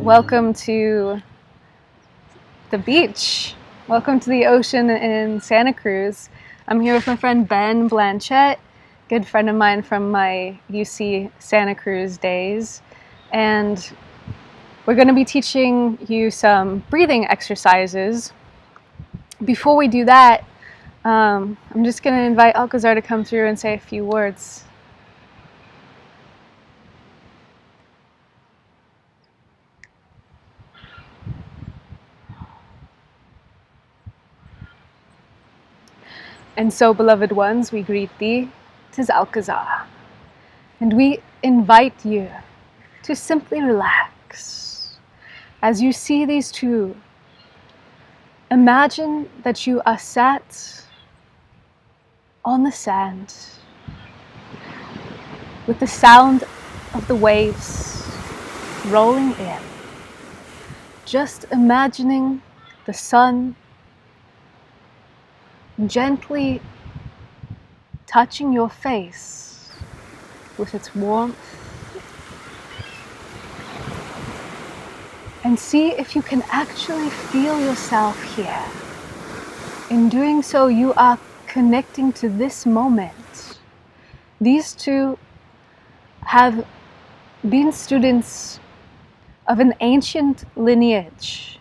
Welcome to the beach. Welcome to the ocean in Santa Cruz. I'm here with my friend Ben Blanchette, good friend of mine from my UC Santa Cruz days. And we're going to be teaching you some breathing exercises. Before we do that, I'm just going to invite Alcazar to come through and say a few words. And so, beloved ones, we greet thee, 'tis Alcazar, and we invite you to simply relax. As you see these two, imagine that you are sat on the sand with the sound of the waves rolling in, just imagining the sun gently touching your face with its warmth, and see if you can actually feel yourself here. In doing so, you are connecting to this moment. These two have been students of an ancient lineage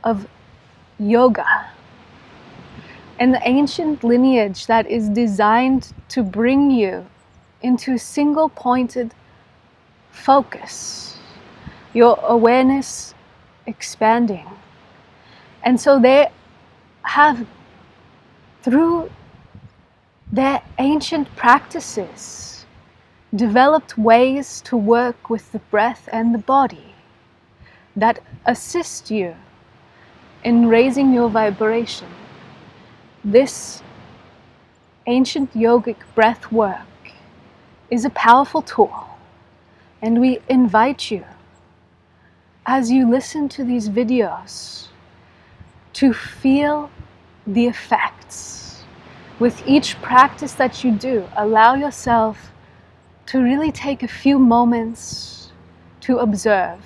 of yoga. An ancient lineage that is designed to bring you into single-pointed focus, your awareness expanding. And so they have, through their ancient practices, developed ways to work with the breath and the body that assist you in raising your vibration. This ancient yogic breath work is a powerful tool, and we invite you, as you listen to these videos, to feel the effects. With each practice that you do, allow yourself to really take a few moments to observe,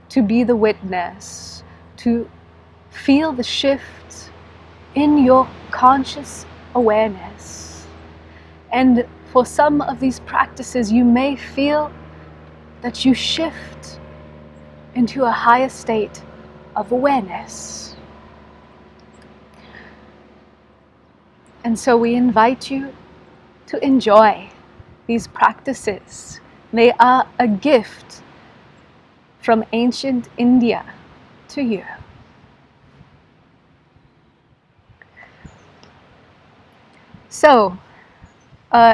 to be the witness, to feel the shift in your conscious awareness. And for some of these practices, you may feel that you shift into a higher state of awareness. And so we invite you to enjoy these practices. They are a gift from ancient India to you. So,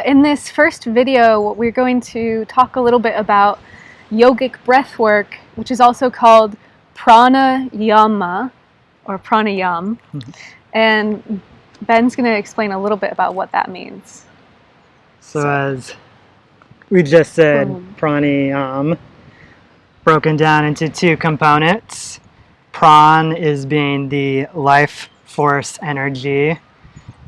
in this first video, we're going to talk a little bit about yogic breathwork, which is also called Pranayama, or Pranayam. And Ben's going to explain a little bit about what that means. So as we just said, Pranayam, broken down into two components. Pran is being the life force energy,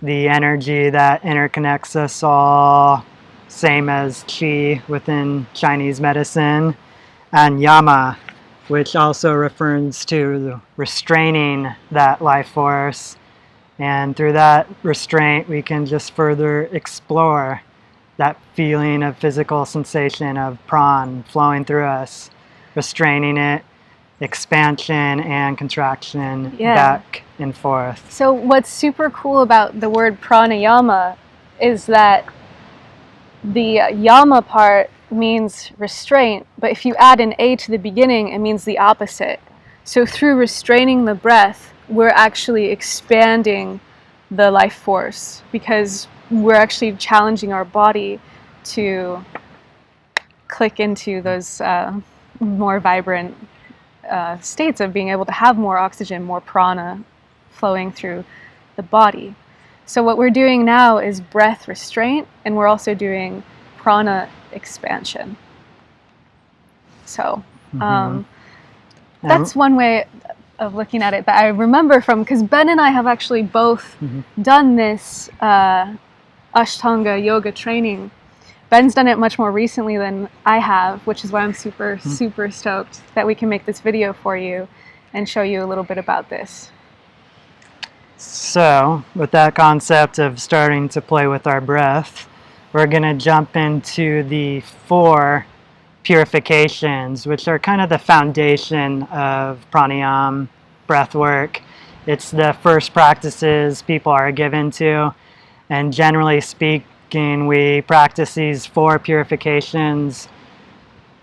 the energy that interconnects us all, same as Qi within Chinese medicine, and Yama, which also refers to restraining that life force. And through that restraint, we can just further explore that feeling of physical sensation of Pran flowing through us, restraining it, expansion and contraction, back and forth. So what's super cool about the word pranayama is that the yama part means restraint, but if you add an A to the beginning, it means the opposite. So through restraining the breath, we're actually expanding the life force, because we're actually challenging our body to click into those more vibrant states of being able to have more oxygen, more prana flowing through the body. So what we're doing now is breath restraint, and we're also doing prana expansion. So that's one way of looking at it. But I remember because Ben and I have actually both done this Ashtanga yoga training Ben's done it much more recently than I have, which is why I'm super, super stoked that we can make this video for you and show you a little bit about this. So, with that concept of starting to play with our breath, we're going to jump into the 4 purifications, which are kind of the foundation of pranayama, breathwork. It's the first practices people are given to, and generally speaking, we practice these 4 purifications.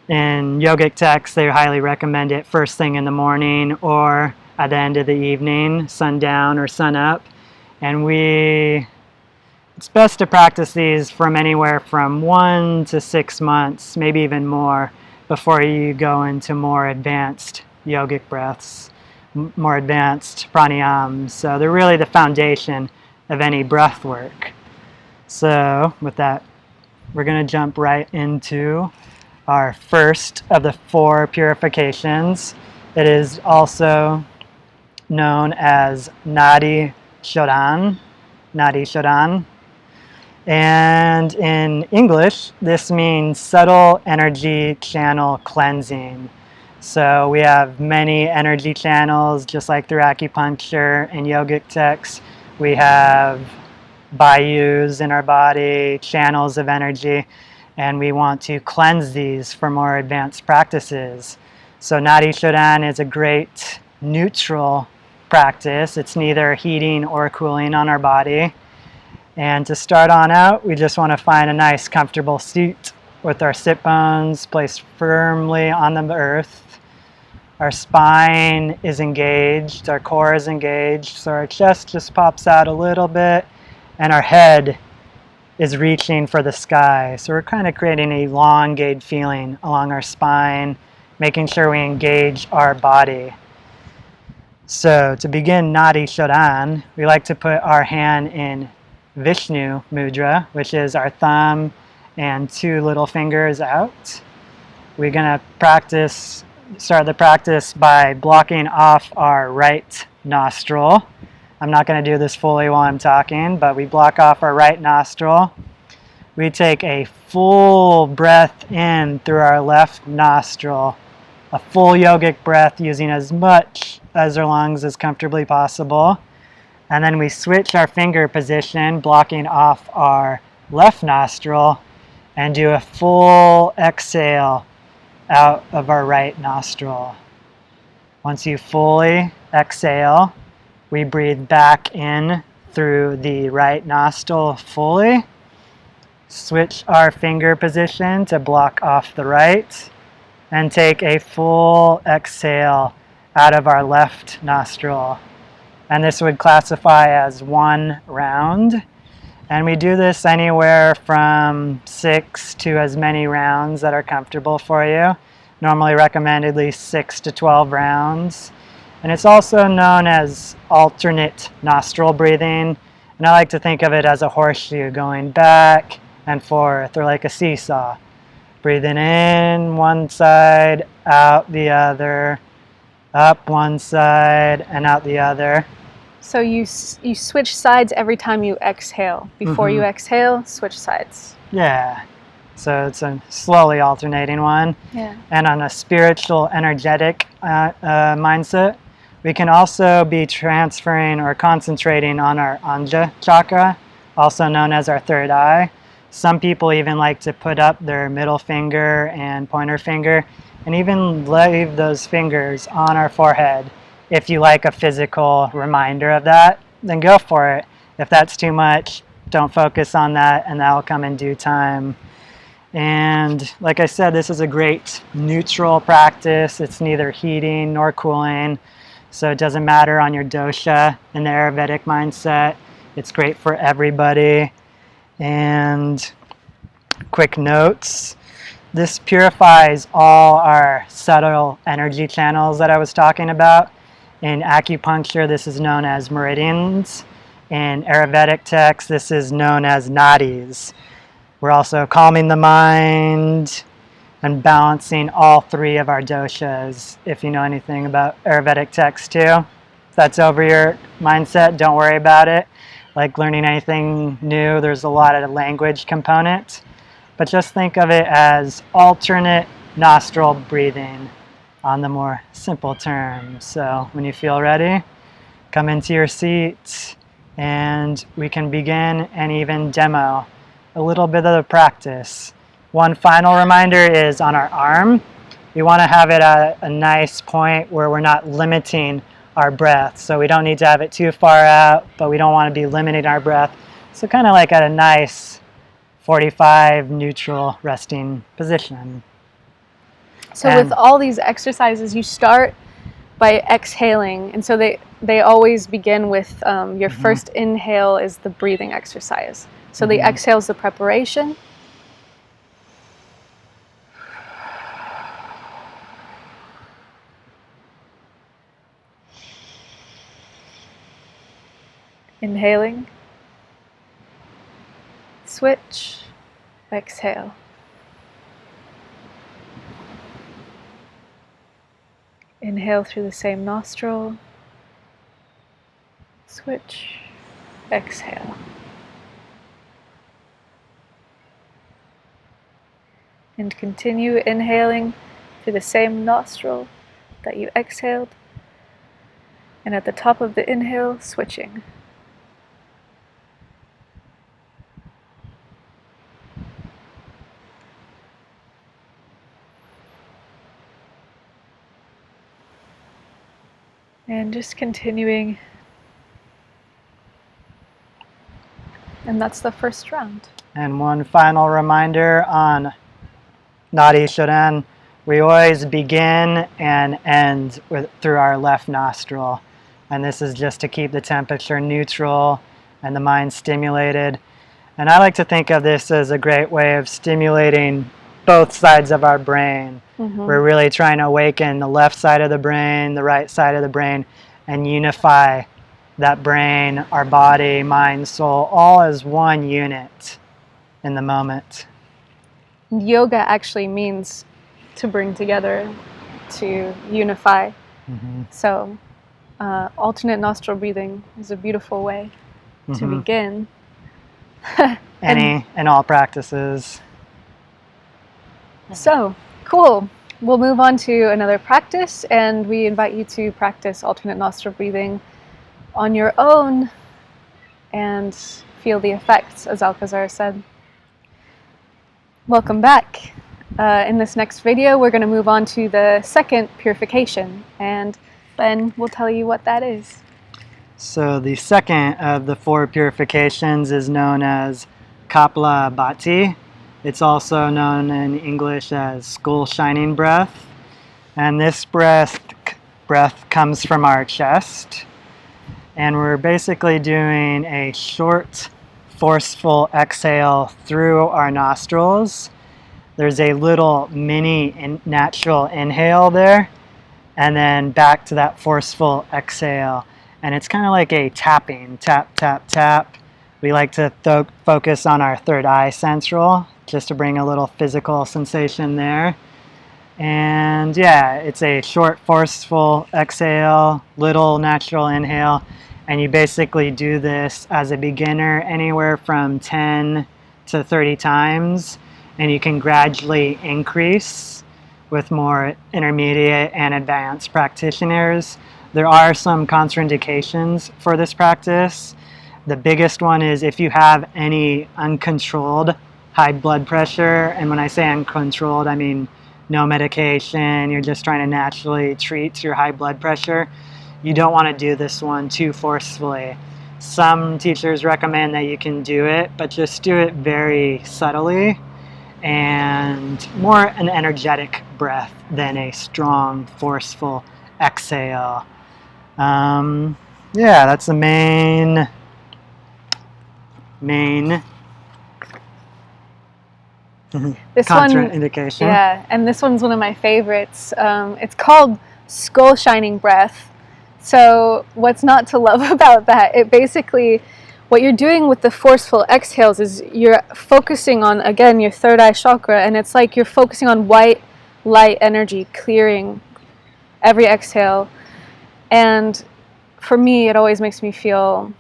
In yogic texts, they highly recommend it first thing in the morning or at the end of the evening, sundown or sunup. And it's best to practice these from anywhere from 1 to 6 months, maybe even more, before you go into more advanced yogic breaths, more advanced pranayams. So they're really the foundation of any breath work. So with that, we're going to jump right into our first of the 4 purifications. It is also known as Nadi Shodhan. Nadi Shodhan. And in English, this means subtle energy channel cleansing. So we have many energy channels, just like through acupuncture and yogic texts. We have bayous in our body, channels of energy, and we want to cleanse these for more advanced practices. So Nadi Shodhan is a great neutral practice. It's neither heating or cooling on our body. And to start on out, we just want to find a nice comfortable seat with our sit bones placed firmly on the earth. Our spine is engaged, our core is engaged, so our chest just pops out a little bit, and our head is reaching for the sky. So we're kind of creating an elongated feeling along our spine, making sure we engage our body. So to begin Nadi Shodhan, we like to put our hand in Vishnu Mudra, which is our thumb and 2 little fingers out. We're going to start the practice by blocking off our right nostril. I'm not going to do this fully while I'm talking, but we block off our right nostril. We take a full breath in through our left nostril, a full yogic breath using as much as our lungs as comfortably possible. And then we switch our finger position, blocking off our left nostril, and do a full exhale out of our right nostril. Once you fully exhale, we breathe back in through the right nostril fully. Switch our finger position to block off the right, and take a full exhale out of our left nostril. And this would classify as 1 round. And we do this anywhere from 6 to as many rounds that are comfortable for you. Normally recommend at least 6 to 12 rounds. And it's also known as alternate nostril breathing. And I like to think of it as a horseshoe going back and forth, or like a seesaw. Breathing in one side, out the other, up one side, and out the other. So you switch sides every time you exhale. Before you exhale, switch sides. Yeah. So it's a slowly alternating one. Yeah. And on a spiritual, energetic mindset, we can also be transferring or concentrating on our Anja chakra, also known as our third eye. Some people even like to put up their middle finger and pointer finger and even leave those fingers on our forehead. If you like a physical reminder of that, then go for it. If that's too much, don't focus on that, and that will come in due time. And like I said, this is a great neutral practice. It's neither heating nor cooling, so it doesn't matter on your dosha in the Ayurvedic mindset. It's great for everybody. And quick notes. This purifies all our subtle energy channels that I was talking about. In acupuncture, this is known as meridians. In Ayurvedic texts, this is known as nadis. We're also calming the mind and balancing all 3 of our doshas. If you know anything about Ayurvedic texts too, if that's over your mindset, don't worry about it. Like learning anything new, there's a lot of language component. but just think of it as alternate nostril breathing on the more simple terms. So when you feel ready, come into your seat and we can begin and even demo a little bit of the practice. One final reminder is on our arm. We want to have it at a nice point where we're not limiting our breath. So we don't need to have it too far out, but we don't want to be limiting our breath. So kind of like at a nice 45 neutral resting position. So with all these exercises, you start by exhaling, and so they always begin with your first inhale is the breathing exercise. So the exhale is the preparation. Inhaling, switch, exhale. Inhale through the same nostril, switch, exhale. And continue inhaling through the same nostril that you exhaled, and at the top of the inhale, switching. And just continuing. And that's the first round. And one final reminder on Nadi Shoden, we always begin and end through our left nostril. And this is just to keep the temperature neutral and the mind stimulated. And I like to think of this as a great way of stimulating both sides of our brain. We're really trying to awaken the left side of the brain, the right side of the brain, and unify that brain, our body, mind, soul, all as one unit in the moment. Yoga actually means to bring together, to unify. So alternate nostril breathing is a beautiful way to begin. Any and all practices. So, cool. We'll move on to another practice, and we invite you to practice alternate nostril breathing on your own and feel the effects, as Alcazar said. Welcome back. In this next video, we're going to move on to the second purification, and Ben will tell you what that is. So the second of the 4 purifications is known as Kapalabhati. It's also known in English as skull shining breath. And this breath comes from our chest. And we're basically doing a short, forceful exhale through our nostrils. There's a little mini natural inhale there, and then back to that forceful exhale. And it's kind of like a tapping, tap, tap, tap. We like to focus on our third eye central, just to bring a little physical sensation there. And yeah, it's a short, forceful exhale, little natural inhale. And you basically do this as a beginner anywhere from 10 to 30 times. And you can gradually increase with more intermediate and advanced practitioners. There are some contraindications for this practice. The biggest one is if you have any uncontrolled high blood pressure. And when I say uncontrolled, I mean no medication. You're just trying to naturally treat your high blood pressure. You don't want to do this one too forcefully. Some teachers recommend that you can do it, but just do it very subtly and more an energetic breath than a strong, forceful exhale. Yeah, that's the main This contraindication. Yeah, and this one's one of my favorites. It's called skull shining breath. So what's not to love about that? It basically, what you're doing with the forceful exhales is you're focusing on, again, your third eye chakra, and it's like you're focusing on white light energy clearing every exhale. And for me, it always makes me feel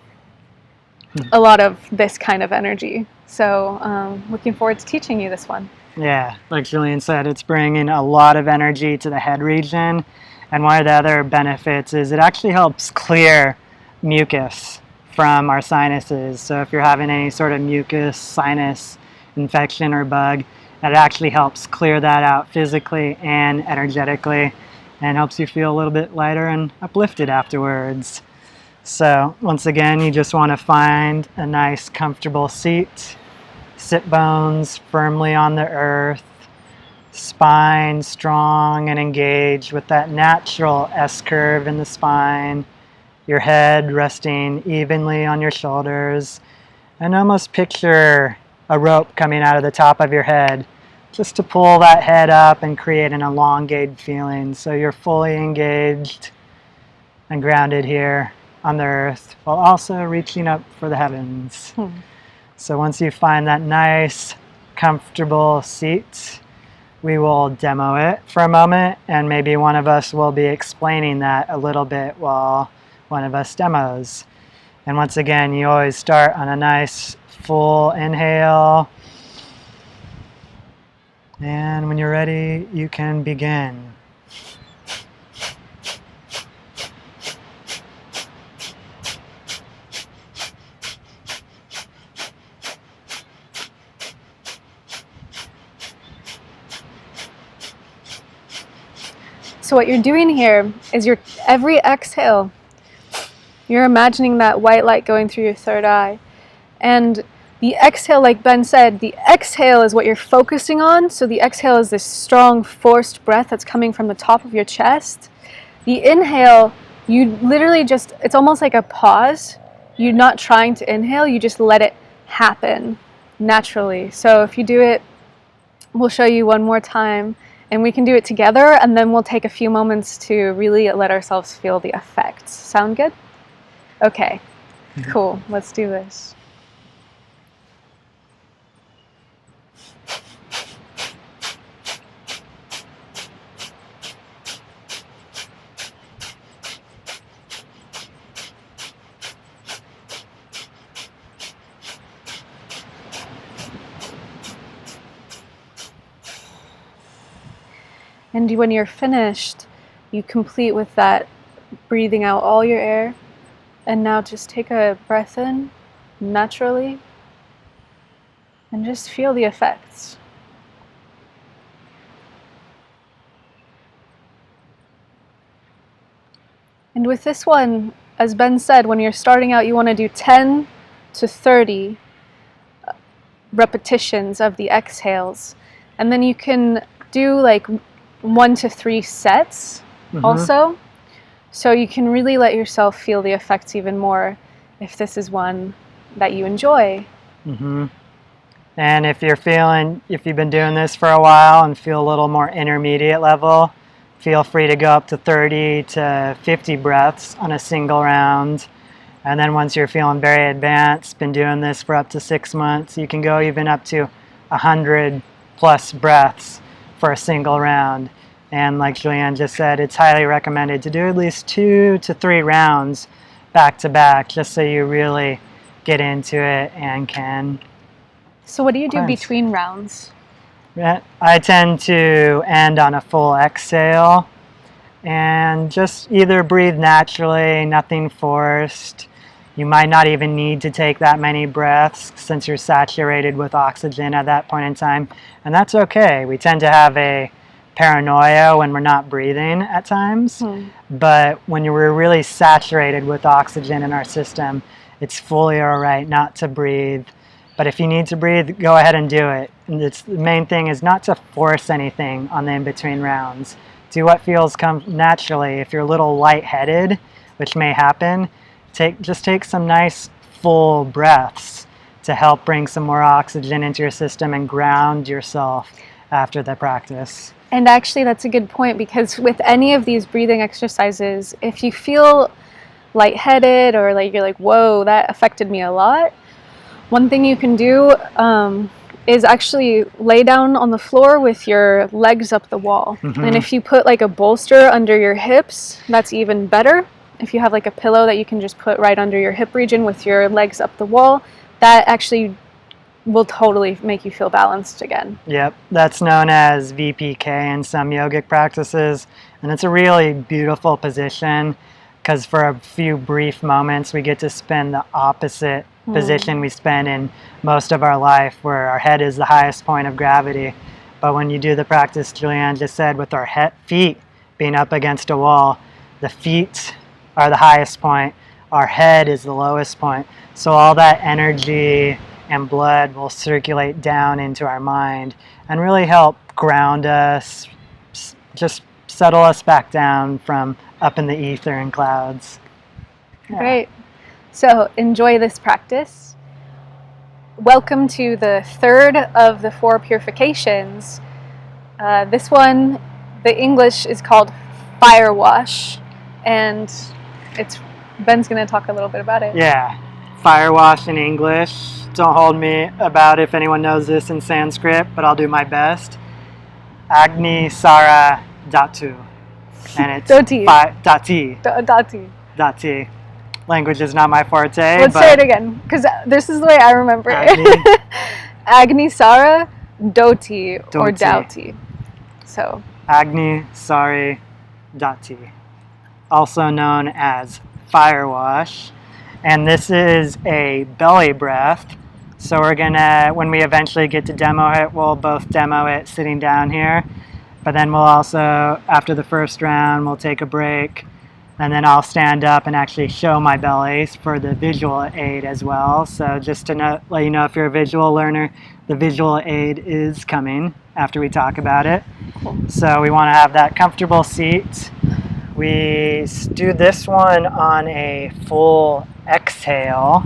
a lot of this kind of energy. So looking forward to teaching you this one. Yeah, like Julian said, it's bringing a lot of energy to the head region. And one of the other benefits is it actually helps clear mucus from our sinuses. So if you're having any sort of mucus, sinus infection or bug, it actually helps clear that out physically and energetically, and helps you feel a little bit lighter and uplifted afterwards. So once again, you just want to find a nice comfortable seat. Sit bones firmly on the earth, spine strong and engaged with that natural S-curve in the spine, your head resting evenly on your shoulders, and almost picture a rope coming out of the top of your head just to pull that head up and create an elongated feeling. So you're fully engaged and grounded here on the earth while also reaching up for the heavens. So once you find that nice, comfortable seat, we will demo it for a moment, and maybe one of us will be explaining that a little bit while one of us demos. And once again, you always start on a nice full inhale. And when you're ready, you can begin. So what you're doing here is every exhale, you're imagining that white light going through your third eye. And the exhale, like Ben said, the exhale is what you're focusing on. So the exhale is this strong, forced breath that's coming from the top of your chest. The inhale, you literally just, it's almost like a pause. You're not trying to inhale, you just let it happen naturally. So if you do it, we'll show you one more time. And we can do it together, and then we'll take a few moments to really let ourselves feel the effects. Sound good? Okay, cool. Let's do this. And when you're finished, you complete with that breathing out all your air. And now just take a breath in naturally and just feel the effects. And with this one, as Ben said, when you're starting out, you want to do 10 to 30 repetitions of the exhales. And then you can do like 1 to 3 sets also. So you can really let yourself feel the effects even more if this is one that you enjoy. And if you've been doing this for a while and feel a little more intermediate level, feel free to go up to 30 to 50 breaths on a single round. And then once you're feeling very advanced, been doing this for up to 6 months, you can go even up to 100 plus breaths for a single round. And like Julianne just said, it's highly recommended to do at least 2 to 3 rounds back to back, just so you really get into it and can. So what do you do between rounds? I tend to end on a full exhale and just either breathe naturally, nothing forced. You might not even need to take that many breaths since you're saturated with oxygen at that point in time, and that's okay. We tend to have a paranoia when we're not breathing at times, but when we're really saturated with oxygen in our system, it's fully all right not to breathe. But if you need to breathe, go ahead and do it. And the main thing is not to force anything on the in-between rounds. Do what feels naturally. If you're a little lightheaded, which may happen, just take some nice full breaths to help bring some more oxygen into your system and ground yourself after the practice. And actually, that's a good point, because with any of these breathing exercises, if you feel lightheaded or like you're like, whoa, that affected me a lot, one thing you can do is actually lay down on the floor with your legs up the wall. And if you put like a bolster under your hips, that's even better. if you have like a pillow that you can just put right under your hip region with your legs up the wall, that actually will totally make you feel balanced again. Yep, that's known as VPK in some yogic practices, and it's a really beautiful position because for a few brief moments we get to spend the opposite position we spend in most of our life, where our head is the highest point of gravity. But when you do the practice Julianne just said, with our feet being up against a wall, the feet are the highest point, our head is the lowest point. So all that energy and blood will circulate down into our mind and really help ground us, just settle us back down from up in the ether and clouds. Yeah. Great. So enjoy this practice. Welcome to the third of the 4 purifications. This one, the English is called fire wash, and Ben's going to talk a little bit about it. Yeah, fire wash in English. Don't hold me about if anyone knows this in Sanskrit, but I'll do my best. Agni Sara Dhatu. And it's Dhati. Dhati. Language is not my forte. Let's say it again, because this is the way I remember it. Agni Sara Dhoti or Dhauti. So Agni Sari Dhati, also known as fire wash. And this is a belly breath. So we're gonna, when we eventually get to demo it, we'll both demo it sitting down here. But then we'll also, after the first round, we'll take a break. And then I'll stand up and actually show my bellies for the visual aid as well. So just to let you know, if you're a visual learner, the visual aid is coming after we talk about it. Cool. So we want to have that comfortable seat. We do this one on a full exhale.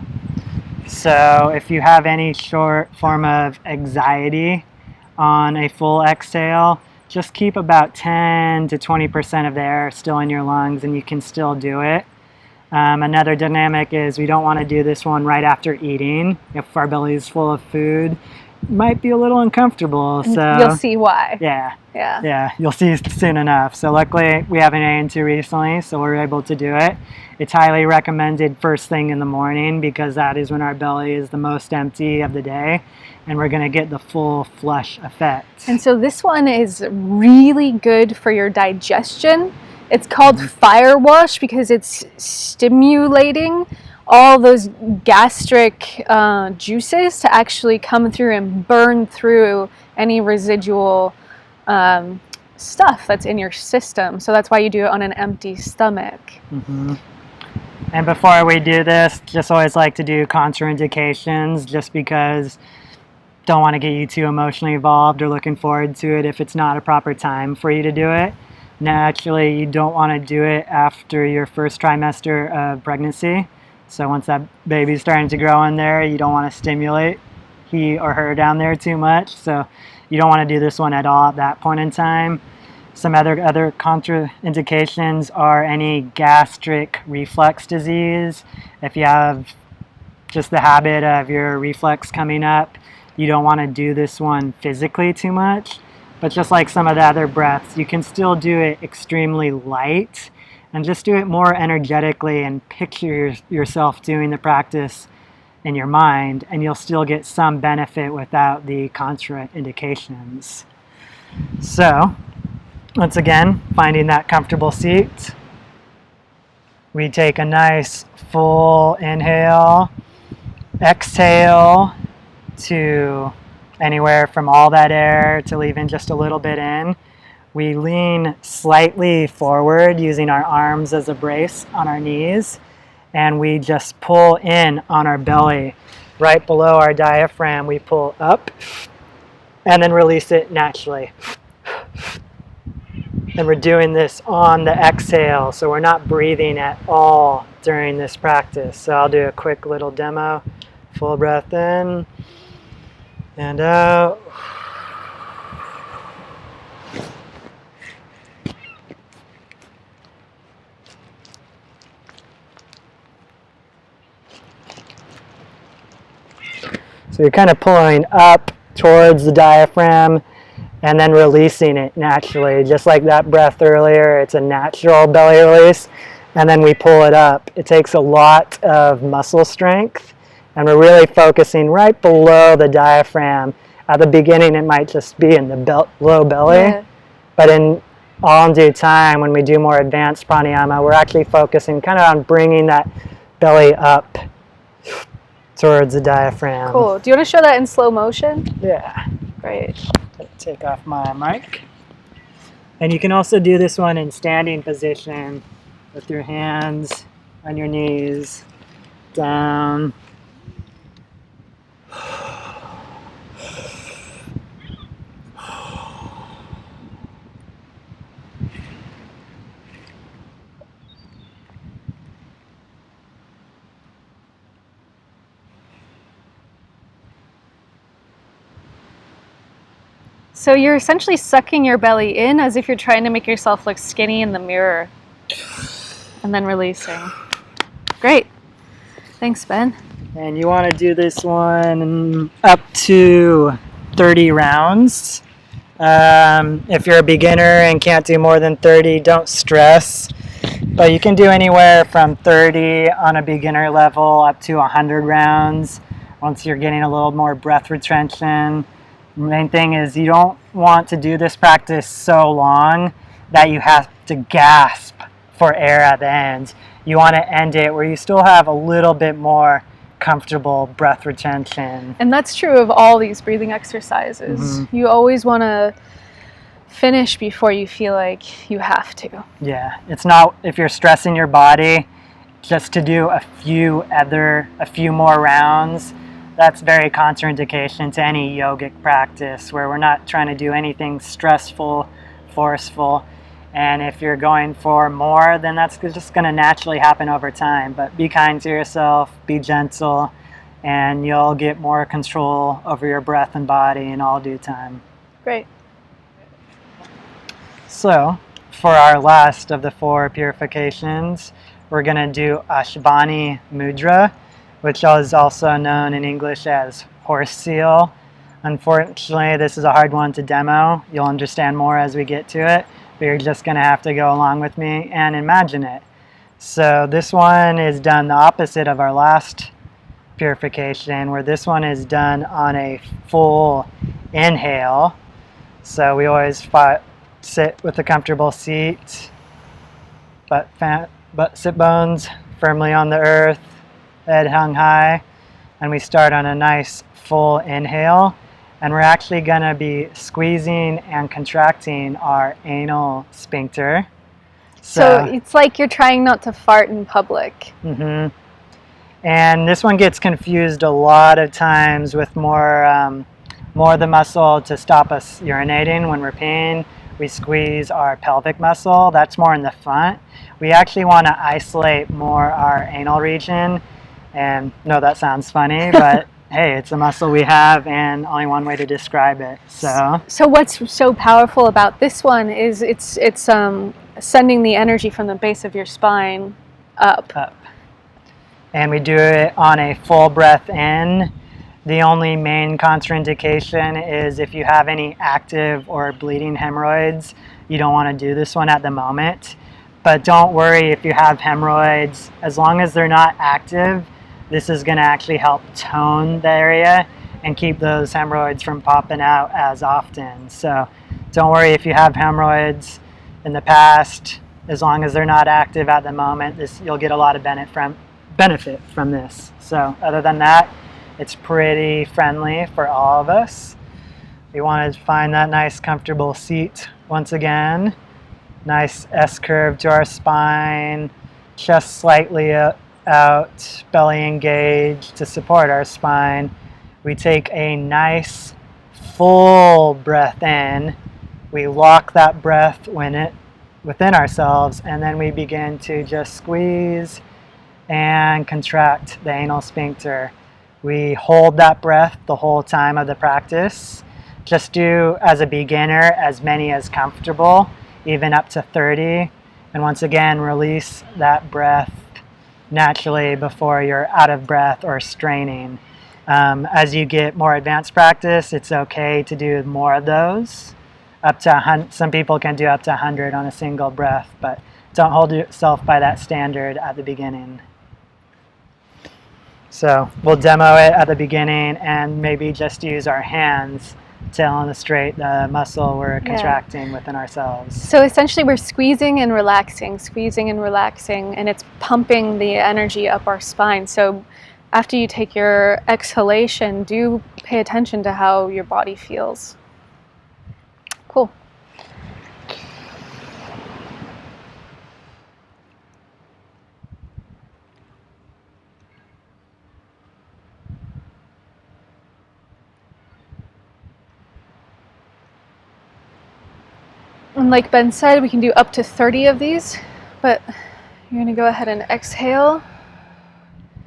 So if you have any short form of anxiety on a full exhale, just keep about 10 to 20% of the air still in your lungs and you can still do it. Another dynamic is we don't want to do this one right after eating. If our belly is full of food, it might be a little uncomfortable. So you'll see why. Yeah, you'll see soon enough. So luckily we have an A&2 recently, so we're able to do it. It's highly recommended first thing in the morning because that is when our belly is the most empty of the day and we're going to get the full flush effect. And so this one is really good for your digestion. It's called fire wash because it's stimulating all those gastric juices to actually come through and burn through any residual stuff that's in your system. So that's why you do it on an empty stomach. And before we do this, just always like to do contraindications, just because don't want to get you too emotionally involved or looking forward to it if it's not a proper time for you to do it. Naturally, you don't want to do it after your first trimester of pregnancy. So once that baby's starting to grow in there, you don't want to stimulate he or her down there too much. So you don't want to do this one at all at that point in time. Some other contraindications are any gastric reflux disease. If you have just the habit of your reflux coming up, you don't want to do this one physically too much. But just like some of the other breaths, you can still do it extremely light and just do it more energetically and picture yourself doing the practice in your mind, and you'll still get some benefit without the contraindications. So once again, finding that comfortable seat. We take a nice full inhale, exhale to anywhere from all that air to leaving just a little bit in. We lean slightly forward using our arms as a brace on our knees, and we just pull in on our belly. Right below our diaphragm, we pull up and then release it naturally. And we're doing this on the exhale, so we're not breathing at all during this practice. So I'll do a quick little demo. Full breath in and out. So you're kind of pulling up towards the diaphragm and then releasing it naturally. Just like that breath earlier, it's a natural belly release. and then we pull it up. It takes a lot of muscle strength, and we're really focusing right below the diaphragm. At the beginning, it might just be in the low belly, but in all in due time, when we do more advanced pranayama, we're actually focusing kind of on bringing that belly up towards the diaphragm. Cool. Do you want to show that in slow motion? Yeah. Great. Take off my mic. And you can also do this one in standing position with your hands on your knees, down. So you're essentially sucking your belly in as if you're trying to make yourself look skinny in the mirror. And then releasing. Great. Thanks, Ben. And you want to do this one up to 30 rounds. If you're a beginner and can't do more than 30, don't stress. But you can do anywhere from 30 on a beginner level up to 100 rounds once you're getting a little more breath retention. The main thing is you don't want to do this practice so long that you have to gasp for air at the end. You want to end it where you still have a little bit more comfortable breath retention. And that's true of all these breathing exercises. Mm-hmm. You always want to finish before you feel like you have to. Yeah, it's not, if you're stressing your body just to do a few more rounds, that's very contraindication to any yogic practice where we're not trying to do anything stressful, forceful. And if you're going for more, then that's just going to naturally happen over time. But be kind to yourself, be gentle, and you'll get more control over your breath and body in all due time. Great. So, for our last of the 4 purifications, we're going to do Ashvani Mudra, which is also known in English as horse seal. Unfortunately, this is a hard one to demo. You'll understand more as we get to it, but you're just going to have to go along with me and imagine it. So this one is done the opposite of our last purification, where this one is done on a full inhale. So we always sit with a comfortable seat, butt sit bones firmly on the earth, head hung high, and we start on a nice full inhale, and we're actually going to be squeezing and contracting our anal sphincter. So it's like you're trying not to fart in public. Mm-hmm. And this one gets confused a lot of times with more of the muscle to stop us urinating when we're peeing. We squeeze our pelvic muscle. That's more in the front. We actually want to isolate more our anal region. And no, that sounds funny, but hey, it's a muscle we have and only one way to describe it. So what's so powerful about this one is it's sending the energy from the base of your spine up. And we do it on a full breath in. The only main contraindication is if you have any active or bleeding hemorrhoids, you don't want to do this one at the moment. But don't worry if you have hemorrhoids, as long as they're not active, this is going to actually help tone the area and keep those hemorrhoids from popping out as often. So don't worry if you have hemorrhoids in the past, as long as they're not active at the moment, you'll get a lot of benefit from this. So other than that, it's pretty friendly for all of us. We want to find that nice comfortable seat once again. Nice S-curve to our spine, chest slightly out, belly engaged to support our spine. We take a nice full breath in. We lock that breath within ourselves, and then we begin to just squeeze and contract the anal sphincter. We hold that breath the whole time of the practice. Just do, as a beginner, as many as comfortable, even up to 30. And once again, release that breath naturally before you're out of breath or straining. As you get more advanced practice, it's okay to do more of those. Up to 100, some people can do up to 100 on a single breath, but don't hold yourself by that standard at the beginning. So we'll demo it at the beginning and maybe just use our hands to illustrate the muscle we're contracting within ourselves. So essentially we're squeezing and relaxing, and it's pumping the energy up our spine. So after you take your exhalation, do pay attention to how your body feels. Cool. And like Ben said, we can do up to 30 of these, but you're gonna go ahead and exhale.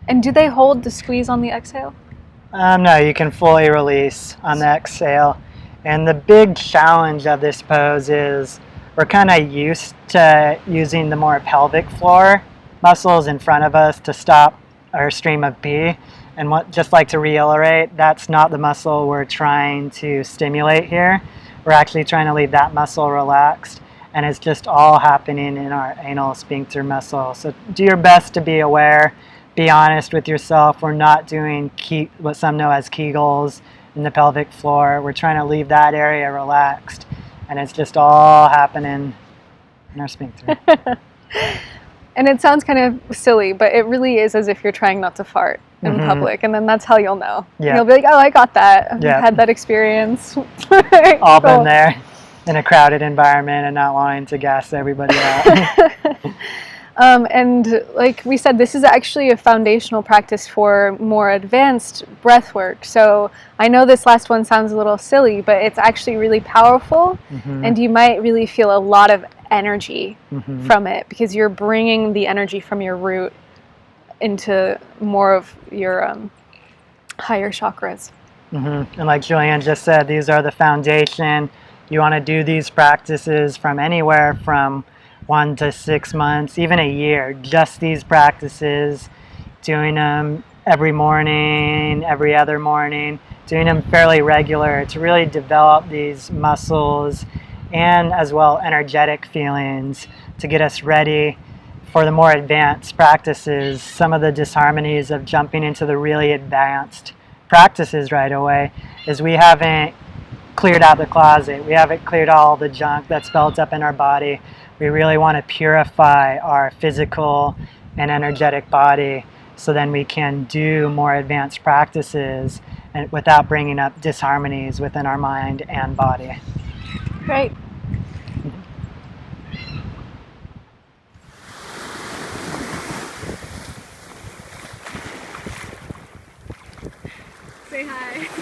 And do they hold the squeeze on the exhale? No, you can fully release on the exhale. And the big challenge of this pose is we're kind of used to using the more pelvic floor muscles in front of us to stop our stream of pee. And just like to reiterate, that's not the muscle we're trying to stimulate here. We're actually trying to leave that muscle relaxed, and it's just all happening in our anal sphincter muscle. So do your best to be aware, be honest with yourself. We're not doing what some know as Kegels in the pelvic floor. We're trying to leave that area relaxed, and it's just all happening in our sphincter. And it sounds kind of silly, but it really is as if you're trying not to fart in public, and then that's how you'll know. Yeah. You'll be like, oh, I got that. I've had that experience. All been there in a crowded environment and not wanting to gas everybody out. And like we said, this is actually a foundational practice for more advanced breath work. So I know this last one sounds a little silly, but it's actually really powerful, and you might really feel a lot of energy from it because you're bringing the energy from your root into more of your higher chakras. And like Julianne just said, these are the foundation. You want to do these practices from anywhere from 1 to 6 months, even a year, just these practices, doing them every morning, every other morning, doing them fairly regular to really develop these muscles and as well energetic feelings to get us ready for the more advanced practices. Some of the disharmonies of jumping into the really advanced practices right away is we haven't cleared out the closet. We haven't cleared all the junk that's built up in our body. We really want to purify our physical and energetic body so then we can do more advanced practices and without bringing up disharmonies within our mind and body. Great. Say hi.